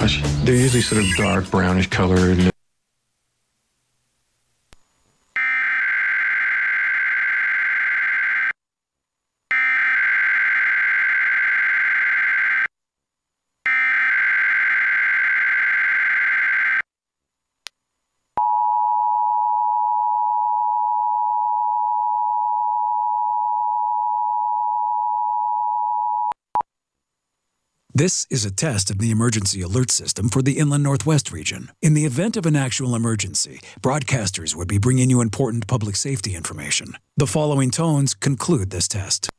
camouflage. They're usually sort of dark brownish colored. This is a test of the emergency alert system for the Inland Northwest region. In the event of an actual emergency, broadcasters would be bringing you important public safety information. The following tones conclude this test.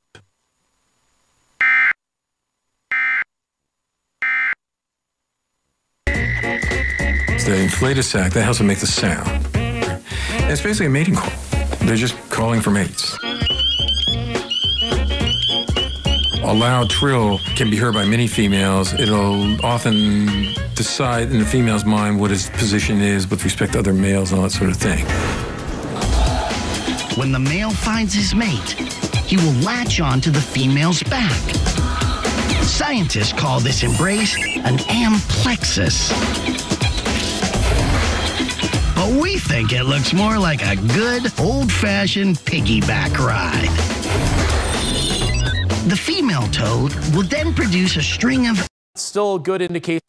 It's the inflated sac that helps it make the sound. And it's basically a mating call. They're just calling for mates. A loud trill can be heard by many females. It'll often decide in the female's mind what his position is with respect to other males and all that sort of thing. When the male finds his mate, he will latch on to the female's back. Scientists call this embrace an amplexus. But we think it looks more like a good, old-fashioned piggyback ride. The female toad will then produce a string of... Still a good indication.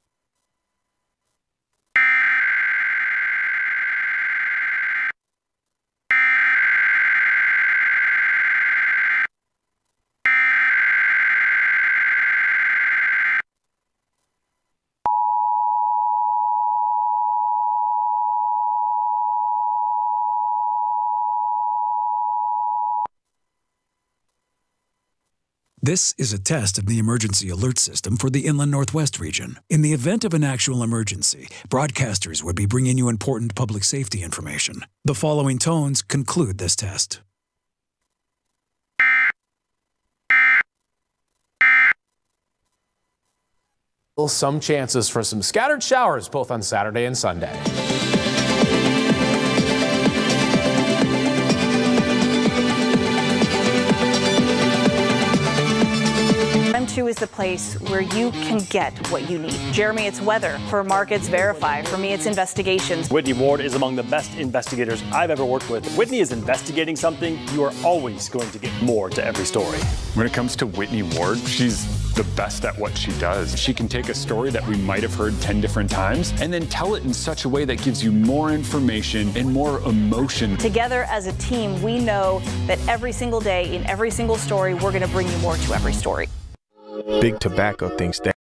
This is a test of the emergency alert system for the Inland Northwest region. In the event of an actual emergency, broadcasters would be bringing you important public safety information. The following tones conclude this test. Some chances for some scattered showers both on Saturday and Sunday. Is the place where you can get what you need. Jeremy, it's weather. For Mark, it's verify. For me, it's investigations. Whitney Ward is among the best investigators I've ever worked with. Whitney is investigating something, you are always going to get more to every story. When it comes to Whitney Ward, she's the best at what she does. She can take a story that we might have heard 10 different times and then tell it in such a way that gives you more information and more emotion. Together as a team, we know that every single day, in every single story, we're going to bring you more to every story. Big Tobacco thinks that